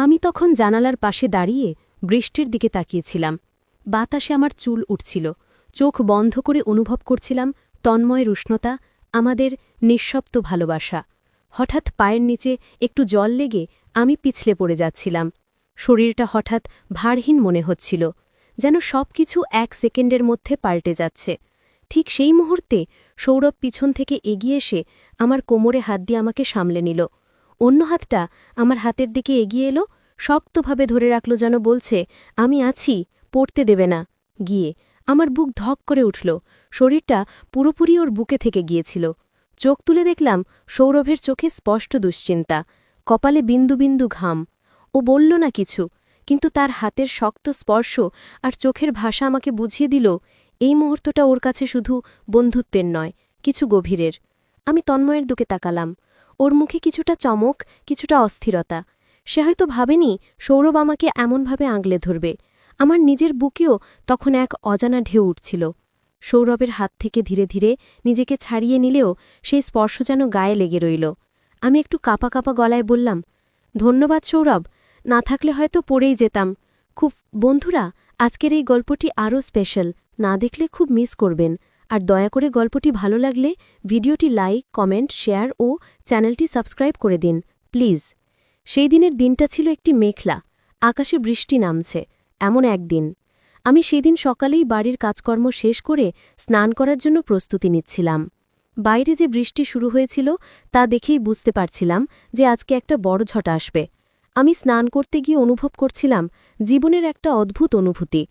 আমি তখন জানালার পাশে দাঁড়িয়ে বৃষ্টির দিকে তাকিয়েছিলাম। বাতাসে আমার চুল উঠছিল, চোখ বন্ধ করে অনুভব করছিলাম তন্ময়ের উষ্ণতা, আমাদের নিঃশব্দ ভালোবাসা। হঠাৎ পায়ের নিচে একটু জল লেগে আমি পিছলে পড়ে যাচ্ছিলাম। শরীরটা হঠাৎ ভারহীন মনে হচ্ছিল, যেন সবকিছু 1 সেকেন্ডের মধ্যে পাল্টে যাচ্ছে। ঠিক সেই মুহূর্তে সৌরভ পিছন থেকে এগিয়ে এসে আমার কোমরে হাত দিয়ে আমাকে সামলে নিল। অন্য হাতটা আমার হাতের দিকে এগিয়ে এলো, শক্তভাবে ধরে রাখল, যেন বলছে, আমি আছি, পড়তে দেবে না। গিয়ে আমার বুক ধক করে উঠল, শরীরটা পুরোপুরি ওর বুকে থেকে গিয়েছিল। চোখ তুলে দেখলাম সৌরভের চোখে স্পষ্ট দুশ্চিন্তা, কপালে বিন্দু বিন্দু ঘাম। ও বলল না কিছু, কিন্তু তার হাতের শক্ত স্পর্শ আর চোখের ভাষা আমাকে বুঝিয়ে দিল এই মুহূর্তটা ওর কাছে শুধু বন্ধুত্বের নয়, কিছু গভীরের। আমি তন্ময়ের দিকে তাকালাম। ওর মুখে কিছুটা চমক, কিছুটা অস্থিরতা। সে হয়তো ভাবেনি সৌরভ আমাকে এমনভাবে আঁগলে ধরবে। আমার নিজের বুকেও তখন এক অজানা ঢেউ উঠছিল। সৌরভের হাত থেকে ধীরে ধীরে নিজেকে ছাড়িয়ে নিলেও সেই স্পর্শ যেন গায়ে লেগে রইল। আমি একটু কাঁপা কাঁপা গলায় বললাম, ধন্যবাদ সৌরভ, না থাকলে হয়তো পড়েই যেতাম। খুব বন্ধুরা, আজকের এই গল্পটি আরও স্পেশাল, না দেখলে খুব মিস করবেন। আর দয়া করে গল্পটি ভালো লাগলে ভিডিওটি লাইক, কমেন্ট, শেয়ার ও চ্যানেলটি সাবস্ক্রাইব করে দিন প্লিজ। সেই দিনের দিনটা ছিল একটি মেঘলা, আকাশে বৃষ্টি নামছে এমন একদিন। আমি সেদিন সকালেই বাড়ির কাজকর্ম শেষ করে স্নান করার জন্য প্রস্তুতি নিচ্ছিলাম। বাইরে যে বৃষ্টি শুরু হয়েছিল তা দেখেই বুঝতে পারছিলাম যে আজকে একটা বড় ঝড় আসবে। আমি স্নান করতে গিয়ে অনুভব করছিলাম জীবনের একটা অদ্ভুত অনুভূতি।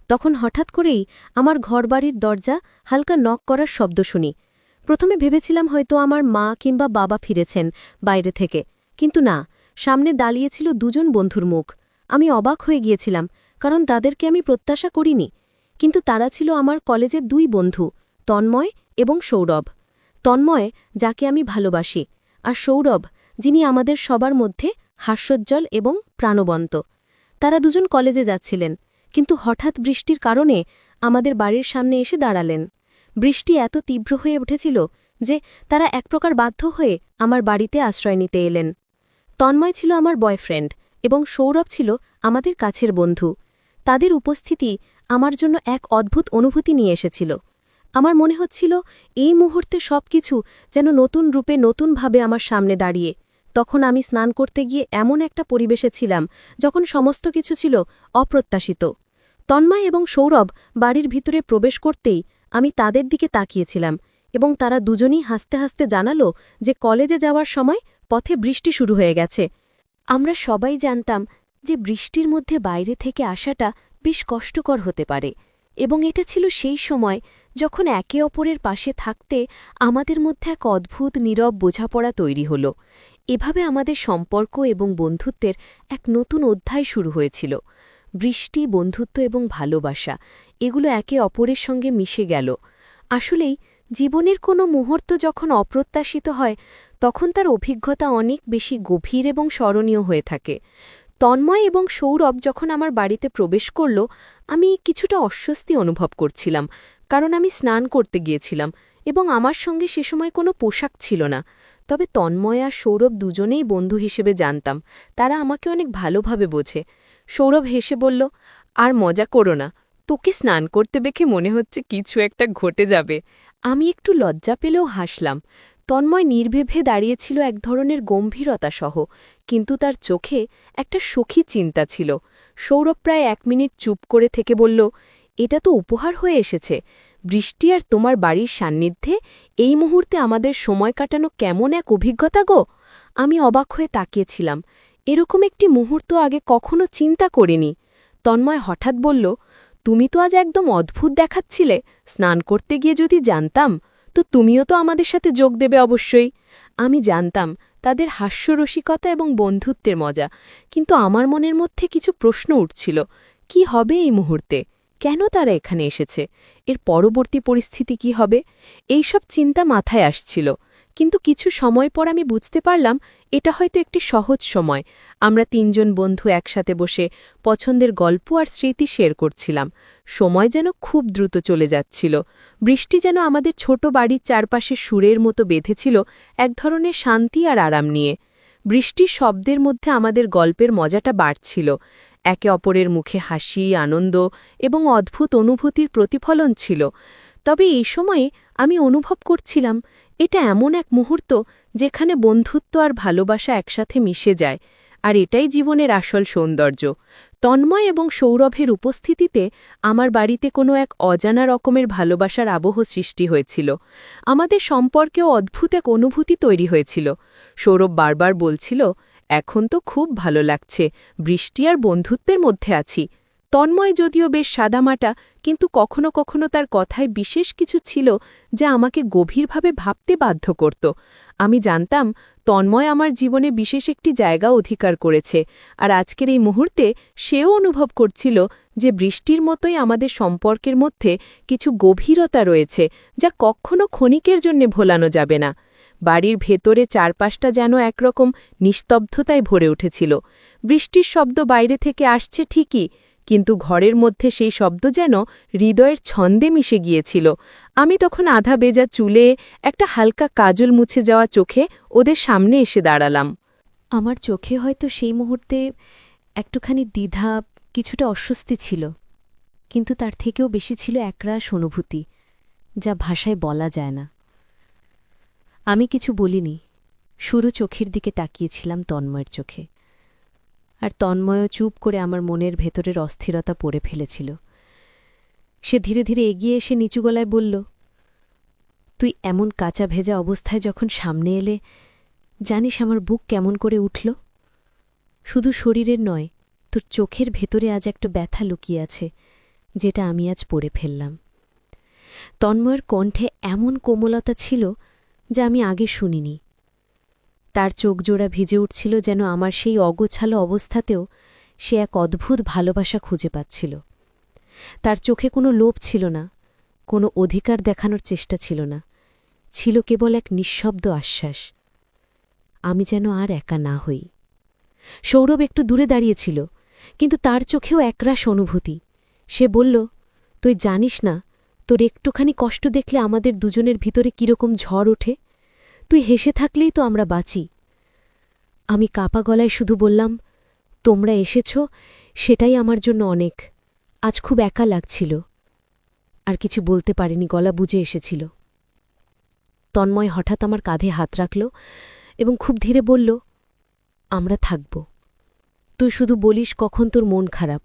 তখন হঠাৎ করেই আমার ঘরবাড়ির দরজা হালকা নক করার শব্দ শুনি। প্রথমে ভেবেছিলাম হয়তো আমার মা কিংবা বাবা ফিরেছেন বাইরে থেকে, কিন্তু না, সামনে দাঁড়িয়েছিল দুজন বন্ধুর মুখ। আমি অবাক হয়ে গিয়েছিলাম, কারণ তাদেরকে আমি প্রত্যাশা করিনি। কিন্তু তারা ছিল আমার কলেজের 2 বন্ধু, তন্ময় এবং সৌরভ। তন্ময়, যাকে আমি ভালোবাসি, আর সৌরভ, যিনি আমাদের সবার মধ্যে হাস্যোজ্জ্বল এবং প্রাণবন্ত। তারা দুজন কলেজে যাচ্ছিলেন, কিন্তু হঠাৎ বৃষ্টির কারণে আমাদের বাড়ির সামনে এসে দাঁড়ালেন। বৃষ্টি এত তীব্র হয়ে উঠেছিল যে তারা এক প্রকার বাধ্য হয়ে আমার বাড়িতে আশ্রয় নিতে এলেন। তন্ময় ছিল আমার বয়ফ্রেন্ড এবং সৌরভ ছিল আমাদের কাছের বন্ধু। তাদের উপস্থিতি আমার জন্য এক অদ্ভুত অনুভূতি নিয়ে এসেছিল। আমার মনে হচ্ছিল এই মুহূর্তে সবকিছু যেন নতুন রূপে নতুনভাবে আমার সামনে দাঁড়িয়ে। তখন আমি স্নান করতে গিয়ে এমন একটা পরিবেশে ছিলাম যখন সমস্ত কিছু ছিল অপ্রত্যাশিত। তন্ময় এবং সৌরভ বাড়ির ভিতরে প্রবেশ করতেই আমি তাদের দিকে তাকিয়েছিলাম এবং তারা দুজনেই হাসতে হাসতে জানালো যে কলেজে যাওয়ার সময় পথে বৃষ্টি শুরু হয়ে গেছে। আমরা সবাই জানতাম যে বৃষ্টির মধ্যে বাইরে থেকে আসাটা বেশ কষ্টকর হতে পারে, এবং এটা ছিল সেই সময় যখন একে অপরের পাশে থাকতে আমাদের মধ্যে এক অদ্ভুত নীরব বোঝাপড়া তৈরি হল। এভাবে আমাদের সম্পর্ক এবং বন্ধুত্বের এক নতুন অধ্যায় শুরু হয়েছিল। বৃষ্টি, বন্ধুত্ব এবং ভালোবাসা, এগুলো একে অপরের সঙ্গে মিশে গেল। আসলেই জীবনের কোনো মুহূর্ত যখন অপ্রত্যাশিত হয় তখন তার অভিজ্ঞতা অনেক বেশি গভীর এবং স্মরণীয় হয়ে থাকে। তন্ময় এবং সৌরভ যখন আমার বাড়িতে প্রবেশ করল, আমি কিছুটা অস্বস্তি অনুভব করছিলাম, কারণ আমি স্নান করতে গিয়েছিলাম এবং আমার সঙ্গে সে সময় কোনো পোশাক ছিল না। তবে তন্ময় আর সৌরভ দুজনেই বন্ধু হিসেবে জানতাম তারা আমাকে অনেক ভালোভাবে বোঝে। সৌরভ হেসে বলল, আর মজা করো না, তোকে স্নান করতে দেখে মনে হচ্ছে কিছু একটা ঘটে যাবে। আমি একটু লজ্জা পেলেও হাসলাম। তন্ময় নির্ভেভে দাঁড়িয়েছিল এক ধরনের গম্ভীরতা সহ, কিন্তু তার চোখে একটা সখী চিন্তা ছিল। সৌরভ প্রায় 1 মিনিট চুপ করে থেকে বলল, এটা তো উপহার হয়ে এসেছে। বৃষ্টি আর তোমার বাড়ির সান্নিধ্যে এই মুহূর্তে আমাদের সময় কাটানো কেমন এক অভিজ্ঞতা গো। আমি অবাক হয়ে তাকিয়েছিলাম, এরকম একটি মুহূর্ত আগে কখনো চিন্তা করিনি। তন্ময় হঠাৎ বলল, তুমি তো আজ একদম অদ্ভুত দেখাচ্ছিলে, স্নান করতে গিয়ে যদি জানতাম তো তুমিও তো আমাদের সাথে যোগ দেবে অবশ্যই। আমি জানতাম তাদের হাস্যরসিকতা এবং বন্ধুত্বের মজা, কিন্তু আমার মনের মধ্যে কিছু প্রশ্ন উঠছিল। কি হবে এই মুহূর্তে? কেন তারা এখানে এসেছে? এর পরবর্তী পরিস্থিতি কি হবে? এইসব চিন্তা মাথায় আসছিল, কিন্তু কিছু সময় পর আমি বুঝতে পারলাম এটা হয়তো একটি সহজ সময়। আমরা 3 জন বন্ধু একসাথে বসে পছন্দের গল্প আর স্মৃতি শেয়ার করছিলাম। সময় যেন খুব দ্রুত চলে যাচ্ছিল। বৃষ্টি যেন আমাদের ছোট বাড়ির চারপাশে সুরের মতো বেঁধেছিল এক ধরনের শান্তি আর আরাম নিয়ে। বৃষ্টির শব্দের মধ্যে আমাদের গল্পের মজাটা বাড়ছিল। একে অপরের মুখে হাসি, আনন্দ এবং অদ্ভুত অনুভূতির প্রতিফলন ছিল। তবে এই সময়ে আমি অনুভব করছিলাম এটা এমন এক মুহূর্ত যেখানে বন্ধুত্ব আর ভালোবাসা একসাথে মিশে যায়, আর এটাই জীবনের আসল সৌন্দর্য। তন্ময় এবং সৌরভের উপস্থিতিতে আমার বাড়িতে কোনো এক অজানা রকমের ভালোবাসার আবহ সৃষ্টি হয়েছিল। আমাদের সম্পর্কেও অদ্ভুত এক অনুভূতি তৈরি হয়েছিল। সৌরভ বারবার বলছিল, এখন তো খুব ভালো লাগছে, বৃষ্টি আর বন্ধুত্বের মধ্যে আছি। তন্ময় যদিও বেশ সাদামাটা, কিন্তু কখনো কখনো তার কথায় বিশেষ কিছু ছিল যা আমাকে গভীরভাবে ভাবতে বাধ্য করত। আমি জানতাম তন্ময় আমার জীবনে বিশেষ একটি জায়গা অধিকার করেছে, আর আজকের এই মুহূর্তে সেও অনুভব করছিল যে বৃষ্টির মতোই আমাদের সম্পর্কের মধ্যে কিছু গভীরতা রয়েছে যা কখনো ক্ষণিকের জন্যে ভোলানো যাবে না। বাড়ির ভেতরে চারপাশটা যেন একরকম নিস্তব্ধতায় ভরে উঠেছিল। বৃষ্টির শব্দ বাইরে থেকে আসছে ঠিকই, কিন্তু ঘরের মধ্যে সেই শব্দ যেন হৃদয়ের ছন্দে মিশে গিয়েছিল। আমি তখন আধা বেজা চুলে, একটা হালকা কাজল মুছে যাওয়া চোখে ওদের সামনে এসে দাঁড়ালাম। আমার চোখে হয়তো সেই মুহূর্তে একটুখানি দ্বিধা, কিছুটা অস্বস্তি ছিল, কিন্তু তার থেকেও বেশি ছিল একরাশ অনুভূতি যা ভাষায় বলা যায় না। আমি কিছু বলিনি, শুরু চোখের দিকে তাকিয়েছিলাম তন্ময়ের চোখে, আর তন্ময়ও চুপ করে আমার মনের ভেতরের অস্থিরতা পড়ে ফেলেছিল। সে ধীরে ধীরে এগিয়ে এসে নিচু গলায় বলল, তুই এমন কাঁচা ভেজা অবস্থায় যখন সামনে এলে, জানিস আমার বুক কেমন করে উঠল? শুধু শরীরের নয়, তোর চোখের ভেতরে আজ একটা ব্যথা লুকিয়ে আছে, যেটা আমি আজ পড়ে ফেললাম। তন্ময়ের কণ্ঠে এমন কোমলতা ছিল যা আমি আগে শুনিনি। তার চোখজোড়া ভিজে উঠছিল যেন আমার সেই অগোছালো অবস্থাতেও সে এক অদ্ভুত ভালোবাসা খুঁজে পাচ্ছিল। তার চোখে কোনো লোভ ছিল না, কোনো অধিকার দেখানোর চেষ্টা ছিল না, ছিল কেবল এক নিঃশব্দ আশ্বাস, আমি যেন আর একা না হই। সৌরভ একটু দূরে দাঁড়িয়েছিল, কিন্তু তার চোখেও একরাশ অনুভূতি। সে বলল, তুই জানিস না, তোর একটুখানি কষ্ট দেখলে আমাদের দুজনের ভিতরে কিরকম ঝড় ওঠে। তুই হেসে থাকলেই তো আমরা বাঁচি। আমি কাপা গলায় শুধু বললাম, তোমরা এসেছ, সেটাই আমার জন্য অনেক। আজ খুব একা লাগছিল। আর কিছু বলতে পারিনি, গলা বুঝে এসেছিল। তন্ময় হঠাৎ আমার কাঁধে হাত রাখল এবং খুব ধীরে বলল, আমরা থাকব। তুই শুধু বলিস কখন তোর মন খারাপ।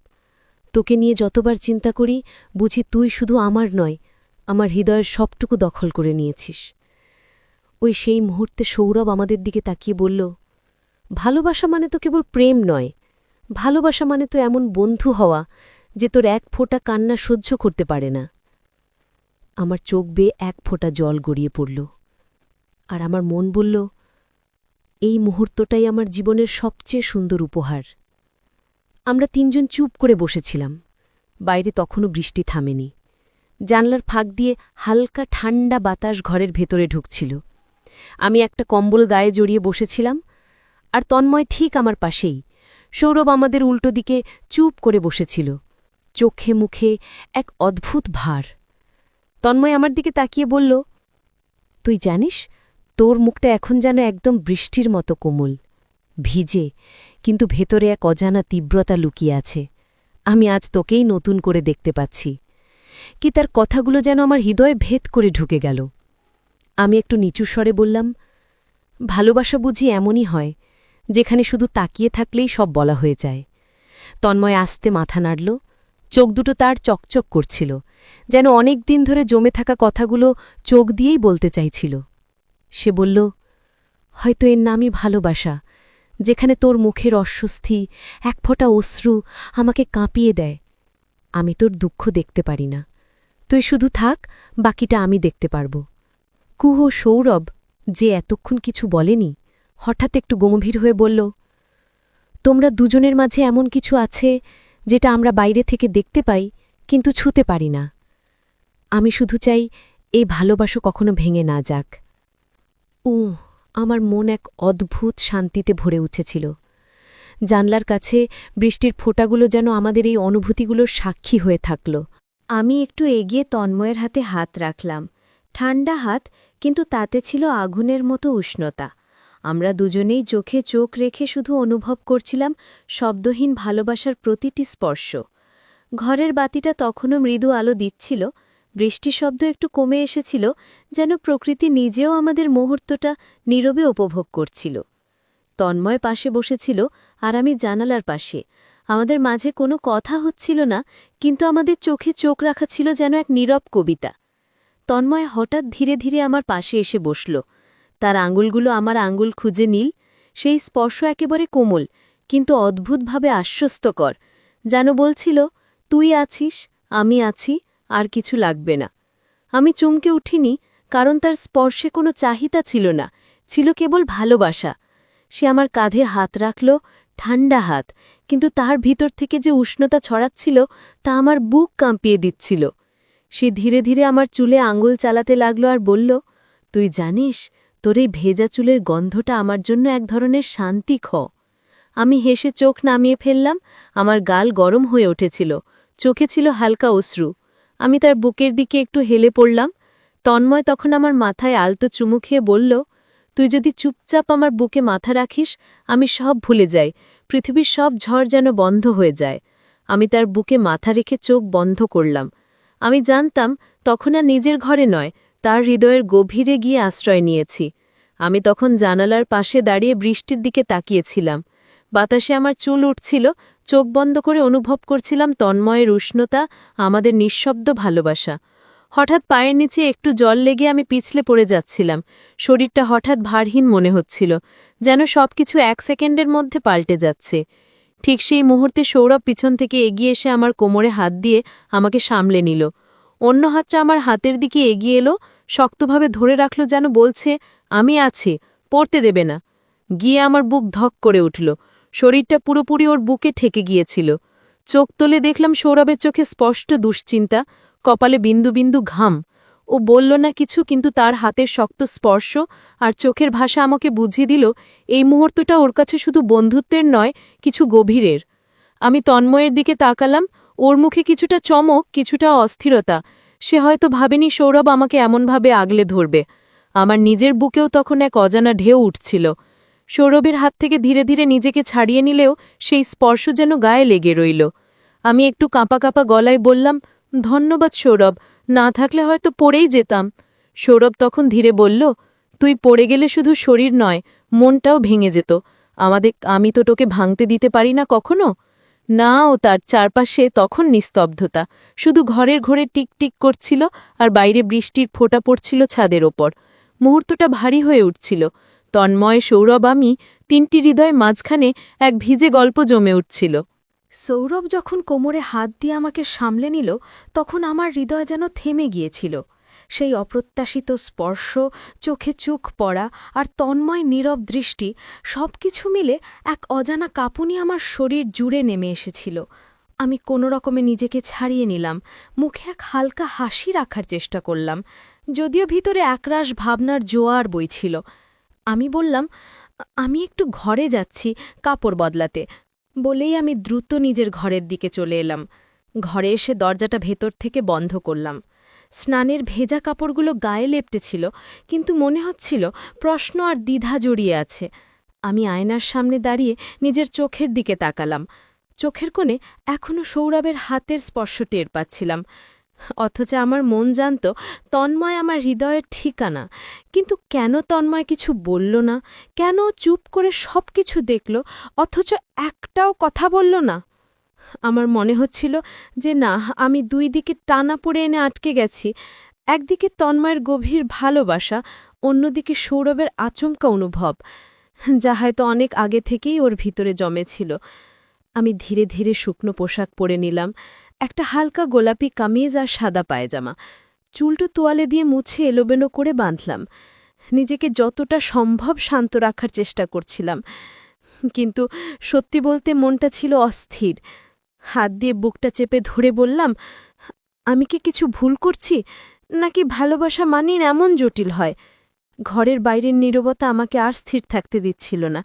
তোকে নিয়ে যতবার চিন্তা করি, বুঝি তুই শুধু আমার নয়, আমার হৃদয়ের সবটুকু দখল করে নিয়েছিস। ওই সেই মুহূর্তে সৌরভ আমাদের দিকে তাকিয়ে বলল, ভালোবাসা মানে তো কেবল প্রেম নয়, ভালোবাসা মানে তো এমন বন্ধু হওয়া যে তোর এক ফোঁটা কান্না সহ্য করতে পারে না। আমার চোখ বেয়ে এক ফোঁটা জল গড়িয়ে পড়ল, আর আমার মন বলল, এই মুহূর্তটাই আমার জীবনের সবচেয়ে সুন্দর উপহার। আমরা তিনজন চুপ করে বসেছিলাম। বাইরে তখনও বৃষ্টি থামেনি। জানলার ফাঁক দিয়ে হালকা ঠান্ডা বাতাস ঘরের ভেতরে ঢুকছিল। আমি একটা কম্বল গায়ে জড়িয়ে বসেছিলাম, আর তন্ময় ঠিক আমার পাশেই। সৌরভ আমাদের উল্টো দিকে চুপ করে বসেছিল, চোখে মুখে এক অদ্ভুত ভার। তন্ময় আমার দিকে তাকিয়ে বলল, তুই জানিস, তোর মুখটা এখন যেন একদম বৃষ্টির মতো কোমল, ভিজে, কিন্তু ভেতরে এক অজানা তীব্রতা লুকিয়ে আছে। আমি আজ তোকেই নতুন করে দেখতে পাচ্ছি। কি তার কথাগুলো যেন আমার হৃদয়ে ভেদ করে ঢুকে গেল। আমি একটু নিচু স্বরে বললাম, ভালোবাসা বুঝি এমনই হয়, যেখানে শুধু তাকিয়ে থাকলেই সব বলা হয়ে যায়। তন্ময় আস্তে মাথা নাড়ল, চোখ দুটো তার চকচক করছিল, যেন অনেক দিন ধরে জমে থাকা কথাগুলো চোখ দিয়েই বলতে চাইছিল। সে বলল, হয়তো এর নামই ভালোবাসা, যেখানে তোর মুখের অস্বস্তি, এক ফোঁটা অশ্রু আমাকে কাঁপিয়ে দেয়। আমি তোর দুঃখ দেখতে পারি না, তুই শুধু থাক, বাকিটা আমি দেখতে পারব। কুহ সৌরভ, যে এতক্ষণ কিছু বলেনি, হঠাৎ একটু গম্ভীর হয়ে বলল, তোমরা দুজনের মাঝে এমন কিছু আছে যেটা আমরা বাইরে থেকে দেখতে পাই কিন্তু ছুঁতে পারি না। আমি শুধু চাই এই ভালোবাসা কখনো ভেঙে না যাক। আমার মন এক অদ্ভুত শান্তিতে ভরে উঠেছিল। জানলার কাছে বৃষ্টির ফোঁটাগুলো যেন আমাদের এই অনুভূতিগুলোর সাক্ষী হয়ে থাকল। আমি একটু এগিয়ে তন্ময়ের হাতে হাত রাখলাম, ঠান্ডা হাত, কিন্তু তাতে ছিল আগুনের মতো উষ্ণতা। আমরা দুজনেই চোখে চোখ রেখে শুধু অনুভব করছিলাম শব্দহীন ভালোবাসার প্রতিটি স্পর্শ। ঘরের বাতিটা তখনও মৃদু আলো দিচ্ছিল, বৃষ্টির শব্দ একটু কমে এসেছিল, যেন প্রকৃতি নিজেও আমাদের মুহূর্তটা নীরবে উপভোগ করছিল। তন্ময় পাশে বসেছিল আর আমি জানালার পাশে। আমাদের মাঝে কোনো কথা হচ্ছিল না, কিন্তু আমাদের চোখে চোখ রাখা ছিল যেন এক নীরব কবিতা। তন্ময় হঠাৎ ধীরে ধীরে আমার পাশে এসে বসল। তার আঙুলগুলো আমার আঙুল খুঁজে নিল। সেই স্পর্শ একেবারে কোমল, কিন্তু অদ্ভুতভাবে আশ্বস্তকর, যেন বলছিল, তুই আছিস, আমি আছি, আর কিছু লাগবে না। আমি চমকে উঠিনি, কারণ তার স্পর্শে কোনো চাহিদা ছিল না, ছিল কেবল ভালোবাসা। সে আমার কাঁধে হাত রাখল, ঠান্ডা হাত, কিন্তু তার ভিতর থেকে যে উষ্ণতা ছড়াচ্ছিল তা আমার বুক কাঁপিয়ে দিচ্ছিল। সে ধীরে ধীরে আমার চুলে আঙুল চালাতে লাগল আর বলল, তুই জানিস, তোর এই ভেজা চুলের গন্ধটা আমার জন্য এক ধরনের শান্তি খ। আমি হেসে চোখ নামিয়ে ফেললাম। আমার গাল গরম হয়ে উঠেছিল, চোখে ছিল হালকা অশ্রু। আমি তার বুকের দিকে একটু হেলে পড়লাম। তন্ময় তখন আমার মাথায় আলতো চুমু খেয়ে বলল, তুই যদি চুপচাপ আমার বুকে মাথা রাখিস, আমি সব ভুলে যাই, পৃথিবীর সব ঝড় যেন বন্ধ হয়ে যায়। আমি তার বুকে মাথা রেখে চোখ বন্ধ করলাম। আমি জানতাম তখন আর নিজের ঘরে নয়, তার হৃদয়ের গভীরে গিয়ে আশ্রয় নিয়েছি। আমি তখন জানালার পাশে দাঁড়িয়ে বৃষ্টির দিকে তাকিয়েছিলাম। বাতাসে আমার চুল উঠছিল, চোখ বন্ধ করে অনুভব করছিলাম তন্ময়ের উষ্ণতা, আমাদের নিঃশব্দ ভালোবাসা। হঠাৎ পায়ের নিচে একটু জল লেগে আমি পিছলে পড়ে যাচ্ছিলাম। শরীরটা হঠাৎ ভারহীন মনে হচ্ছিল, যেন সবকিছু 1 সেকেন্ডের মধ্যে পাল্টে যাচ্ছে। ঠিক সেই মুহূর্তে সৌরভ পিছন থেকে এগিয়ে এসে আমার কোমরে হাত দিয়ে আমাকে সামলে নিল। অন্য হাতটা আমার হাতের দিকে এগিয়ে এলো, শক্তভাবে ধরে রাখল, যেন বলছে, আমি আছি, পড়তে দেবে না। গিয়ে আমার বুক ধক করে উঠল। শরীরটা পুরোপুরি ওর বুকে ঠেকে গিয়েছিল। চোখ তুলে দেখলাম সৌরভের চোখে স্পষ্ট দুশ্চিন্তা, কপালে বিন্দু বিন্দু ঘাম। ও বলল না কিছু, কিন্তু তার হাতের শক্ত স্পর্শ আর চোখের ভাষা আমাকে বুঝিয়ে দিল এই মুহূর্তটা ওর কাছে শুধু বন্ধুত্বের নয়, কিছু গভীরের। আমি তন্ময়ের দিকে তাকালাম, ওর মুখে কিছুটা চমক, কিছুটা অস্থিরতা। সে হয়তো ভাবেনি সৌরভ আমাকে এমনভাবে আগলে ধরবে। আমার নিজের বুকেও তখন এক অজানা ঢেউ উঠছিল। সৌরভের হাত থেকে ধীরে ধীরে নিজেকে ছাড়িয়ে নিলেও সেই স্পর্শ যেন গায়ে লেগে রইল। আমি একটু কাঁপা কাঁপা গলায় বললাম, ধন্যবাদ সৌরভ, না থাকলে হয়তো পড়েই যেতাম। সৌরভ তখন ধীরে বলল, তুই পড়ে গেলে শুধু শরীর নয়, মনটাও ভেঙে যেত। আমি তো তোকে ভাঙতে দিতে পারি না কখনো। না, ও তার চারপাশে তখন নিস্তব্ধতা, শুধু ঘরের ঘরে টিকটিক করছিল আর বাইরে বৃষ্টির ফোঁটা পড়ছিল ছাদের ওপর। মুহূর্তটা ভারী হয়ে উঠছিল। তন্ময়, সৌরভ, আমি, 3টি হৃদয় মাঝখানে এক ভিজে গল্প জমে উঠছিল। সৌরভ যখন কোমরে হাত দিয়ে আমাকে সামলে নিল, তখন আমার হৃদয় যেন থেমে গিয়েছিল। সেই অপ্রত্যাশিত স্পর্শ, চোখে চোখ পড়া আর তন্ময় নীরব দৃষ্টি, সবকিছু মিলে এক অজানা কাঁপুনি আমার শরীর জুড়ে নেমে এসেছিল। আমি কোনো রকমে নিজেকে ছাড়িয়ে নিলাম, মুখে এক হালকা হাসি রাখার চেষ্টা করলাম, যদিও ভিতরে একরাশ ভাবনার জোয়ার বইছিল। আমি বললাম, আমি একটু ঘরে যাচ্ছি কাপড় বদলাতে। বলেই আমি দ্রুত নিজের ঘরের দিকে চলে এলাম। ঘরে এসে দরজাটা ভেতর থেকে বন্ধ করলাম। স্নানের ভেজা কাপড়গুলো গায়ে লেপটেছিল, কিন্তু মনে হচ্ছিল প্রশ্ন আর দ্বিধা জড়িয়ে আছে। আমি আয়নার সামনে দাঁড়িয়ে নিজের চোখের দিকে তাকালাম। চোখের কোণে এখনও সৌরভের হাতের স্পর্শ টের পাচ্ছিলাম। অথচ আমার মন জানত তন্ময় আমার হৃদয়ের ঠিকানা। কিন্তু কেন তন্ময় কিছু বলল না? কেন চুপ করে সব কিছু দেখল, অথচ একটাও কথা বলল না? আমার মনে হচ্ছিল যে না, আমি 2 দিকে টানা পড়ে এনে আটকে গেছি। একদিকে তন্ময়ের গভীর ভালোবাসা, অন্যদিকে সৌরভের আচমকা অনুভব, যা হয়তো অনেক আগে থেকেই ওর ভিতরে জমেছিল। আমি ধীরে ধীরে শুকনো পোশাক পরে নিলাম, একটা হালকা গোলাপি কামিজ আর সাদা পায়জামা। চুলটো তোয়ালে দিয়ে মুছে এলোবেলো করে বাঁধলাম। নিজেকে যতটা সম্ভব শান্ত রাখার চেষ্টা করছিলাম, কিন্তু সত্যি বলতে মনটা ছিল অস্থির। হাত দিয়ে বুকটা চেপে ধরে বললাম, আমি কি কিছু ভুল করছি, নাকি ভালোবাসা মানেই এমন জটিল হয়? ঘরের বাইরের নীরবতা আমাকে আর স্থির থাকতে দিচ্ছিল না।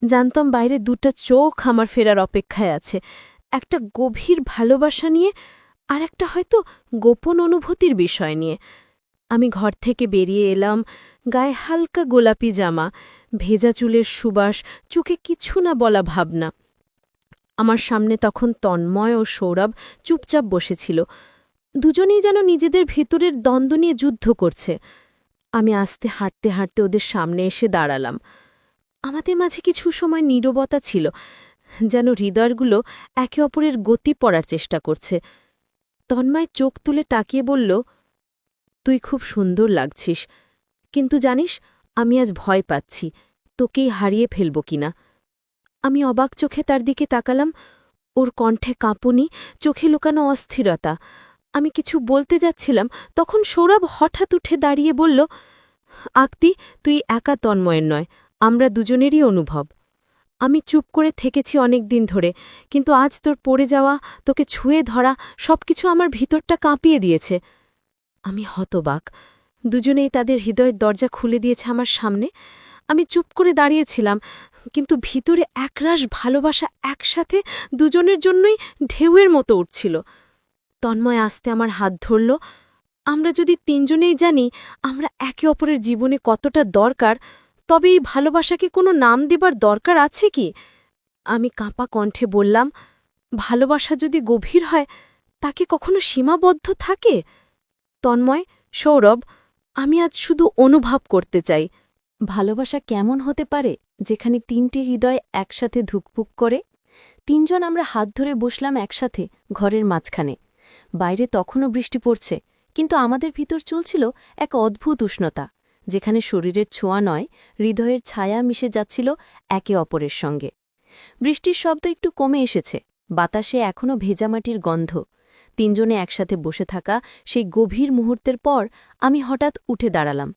জানতাম বাইরে 2টা চোখ আমার ফেরার অপেক্ষায় আছে, একটা গভীর ভালোবাসা নিয়ে, আর একটা হয়তো গোপন অনুভূতির বিষয় নিয়ে। আমি ঘর থেকে বেরিয়ে এলাম, গায়ে হালকা গোলাপি জামা, ভেজা চুলের সুবাস, চোখে কিছু না বলা ভাবনা। আমার সামনে তখন তন্ময় ও সৌরভ চুপচাপ বসেছিল। দুজনেই যেন নিজেদের ভেতরের দ্বন্দ্ব নিয়ে যুদ্ধ করছে। আমি আস্তে হাঁটতে হাঁটতে ওদের সামনে এসে দাঁড়ালাম। আমাদের মাঝে কিছু সময় নীরবতা ছিল, যেন হৃদয়গুলো একে অপরের গতি পড়ার চেষ্টা করছে। তন্ময় চোখ তুলে তাকিয়ে বলল, তুই খুব সুন্দর লাগছিস, কিন্তু জানিস আমি আজ ভয় পাচ্ছি তোকেই হারিয়ে ফেলব কিনা। আমি অবাক চোখে তার দিকে তাকালাম। ওর কণ্ঠে কাঁপুনি, চোখে লুকানো অস্থিরতা। আমি কিছু বলতে যাচ্ছিলাম, তখন সৌরভ হঠাৎ উঠে দাঁড়িয়ে বলল, আকতি, তুই একা তন্ময়ের নয়, আমরা দুজনেরই অনুভব। আমি চুপ করে থেকেছি অনেক দিন ধরে, কিন্তু আজ তোর পড়ে যাওয়া, তোকে ছুঁয়ে ধরা সবকিছু আমার ভিতরটা কাঁপিয়ে দিয়েছে। আমি হতবাক। দুজনেই তাদের হৃদয়ের দরজা খুলে দিয়েছে আমার সামনে। আমি চুপ করে দাঁড়িয়েছিলাম, কিন্তু ভিতরে একরাশ ভালোবাসা একসাথে দুজনের জন্যই ঢেউয়ের মতো উঠছিল। তন্ময় আস্তে আমার হাত ধরল। আমরা যদি তিনজনেই জানি আমরা একে অপরের জীবনে কতটা দরকার, তবে এই ভালোবাসাকে কোনো নাম দেবার দরকার আছে কি? আমি কাঁপা কণ্ঠে বললাম, ভালোবাসা যদি গভীর হয়, তাকে কখনো সীমাবদ্ধ থাকে? তন্ময়, সৌরভ, আমি আজ শুধু অনুভব করতে চাই, ভালোবাসা কেমন হতে পারে যেখানে তিনটি হৃদয় একসাথে ধুকপুক করে। তিনজন আমরা হাত ধরে বসলাম একসাথে ঘরের মাঝখানে। বাইরে তখনও বৃষ্টি পড়ছে, কিন্তু আমাদের ভিতর চলছিল এক অদ্ভুত উষ্ণতা, যেখানে শরীরের ছোঁয়া নয়, হৃদয়ের ছায়া মিশে যাচ্ছিল একে অপরের সঙ্গে। বৃষ্টির শব্দ একটু কমে এসেছে, বাতাসে এখনও ভেজামাটির গন্ধ। তিনজনে একসাথে বসে থাকা সেই গভীর মুহূর্তের পর আমি হঠাৎ উঠে দাঁড়ালাম।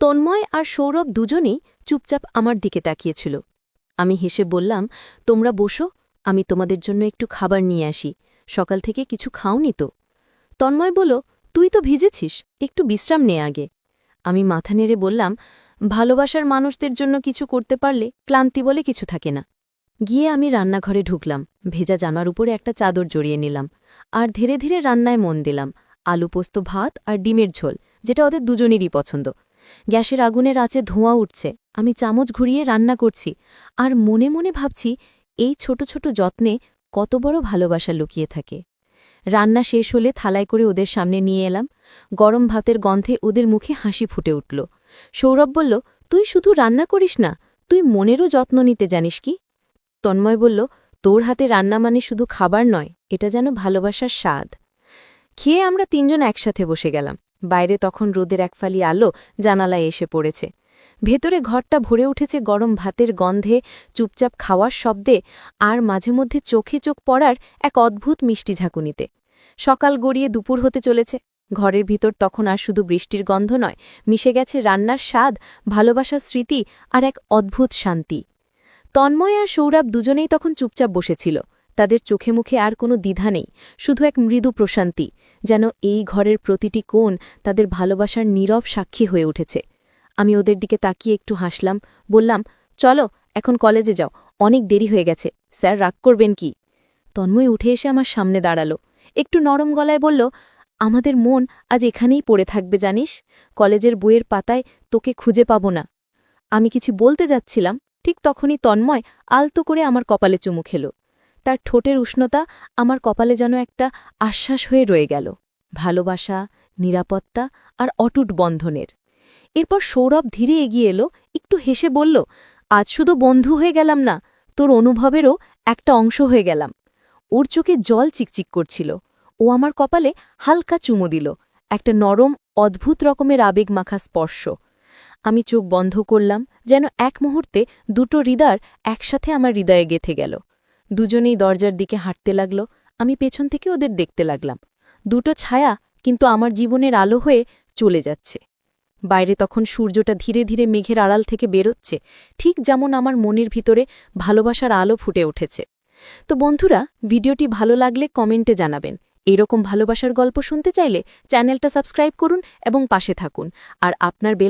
তন্ময় আর সৌরভ দুজনেই চুপচাপ আমার দিকে তাকিয়েছিল। আমি হেসে বললাম, তোমরা বসো, আমি তোমাদের জন্য একটু খাবার নিয়ে আসি। সকাল থেকে কিছু খাওনি তো? তন্ময় বলল, তুই তো ভিজেছিস, একটু বিশ্রাম নে আগে। আমি মাথা নেড়ে বললাম, ভালোবাসার মানুষদের জন্য কিছু করতে পারলে ক্লান্তি বলে কিছু থাকে না। গিয়ে আমি রান্নাঘরে ঢুকলাম, ভেজা জামার উপরে একটা চাদর জড়িয়ে নিলাম, আর ধীরে ধীরে রান্নায় মন দিলাম। আলু পোস্ত ভাত আর ডিমের ঝোল, যেটা ওদের দুজনেরই পছন্দ। গ্যাসের আগুনের আঁচে ধোঁয়া উঠছে, আমি চামচ ঘুরিয়ে রান্না করছি, আর মনে মনে ভাবছি এই ছোট ছোট যত্নে কত বড় ভালোবাসা লুকিয়ে থাকে। রান্না শেষ হলে থালায় করে ওদের সামনে নিয়ে এলাম। গরম ভাতের গন্ধে ওদের মুখে হাসি ফুটে উঠল। সৌরভ বলল, তুই শুধু রান্না করিস না, তুই মনেরও যত্ন নিতে জানিস কি? তন্ময় বলল, তোর হাতে রান্না মানে শুধু খাবার নয়, এটা যেন ভালোবাসার স্বাদ। খেয়ে আমরা তিনজন একসাথে বসে গেলাম। বাইরে তখন রোদের একফালি আলো জানালায় এসে পড়েছে। ভেতরে ঘরটা ভরে উঠেছে গরম ভাতের গন্ধে, চুপচাপ খাওয়ার শব্দে, আর মাঝে মধ্যে চোখে চোখ পড়ার এক অদ্ভুত মিষ্টি ঝাঁকুনিতে। সকাল গড়িয়ে দুপুর হতে চলেছে। ঘরের ভিতর তখন আর শুধু বৃষ্টির গন্ধ নয়, মিশে গেছে রান্নার স্বাদ, ভালোবাসার স্মৃতি আর এক অদ্ভুত শান্তি। তন্ময় আর সৌরভ দুজনেই তখন চুপচাপ বসেছিল। তাদের চোখে মুখে আর কোনো দ্বিধা নেই, শুধু এক মৃদু প্রশান্তি, যেন এই ঘরের প্রতিটি কোণ তাদের ভালোবাসার নীরব সাক্ষী হয়ে উঠেছে। আমি ওদের দিকে তাকিয়ে একটু হাসলাম, বললাম, চলো এখন কলেজে যাও, অনেক দেরি হয়ে গেছে, স্যার রাগ করবেন কি? তন্ময় উঠে এসে আমার সামনে দাঁড়ালো, একটু নরম গলায় বলল, আমাদের মন আজ এখানেই পড়ে থাকবে জানিস, কলেজের বইয়ের পাতায় তোকে খুঁজে পাব না। আমি কিছু বলতে যাচ্ছিলাম, ঠিক তখনই তন্ময় আলতো করে আমার কপালে চুমু খেল। তার ঠোঁটের উষ্ণতা আমার কপালে যেন একটা আশ্বাস হয়ে রয়ে গেল, ভালোবাসা, নিরাপত্তা আর অটুট বন্ধনের। এরপর সৌরভ ধীরে এগিয়ে এলো, একটু হেসে বলল, আজ শুধু বন্ধু হয়ে গেলাম না, তোর অনুভবেরও একটা অংশ হয়ে গেলাম। ওর চোখে জল চিকচিক করছিল। ও আমার কপালে হালকা চুমু দিল, একটা নরম অদ্ভুত রকমের আবেগমাখা স্পর্শ। আমি চোখ বন্ধ করলাম, যেন এক মুহূর্তে দুটো হৃদয় একসাথে আমার হৃদয়ে গেঁথে গেল। দুজনেই দরজার দিকে হাঁটতে লাগল। আমি পেছন থেকে ওদের দেখতে লাগলাম। দুটো ছায়া, কিন্তু আমার জীবনের আলো হয়ে চলে যাচ্ছে। বাইরে তখন সূর্যটা ধীরে ধীরে মেঘের আড়াল থেকে বেরোচ্ছে, ঠিক যেমন আমার মনের ভিতরে ভালোবাসার আলো ফুটে উঠেছে। তো বন্ধুরা, ভিডিওটি ভালো লাগলে কমেন্টে জানাবেন। এরকম ভালোবাসার গল্প শুনতে চাইলে চ্যানেলটা সাবস্ক্রাইব করুন এবং পাশে থাকুন, আর আপনার বেল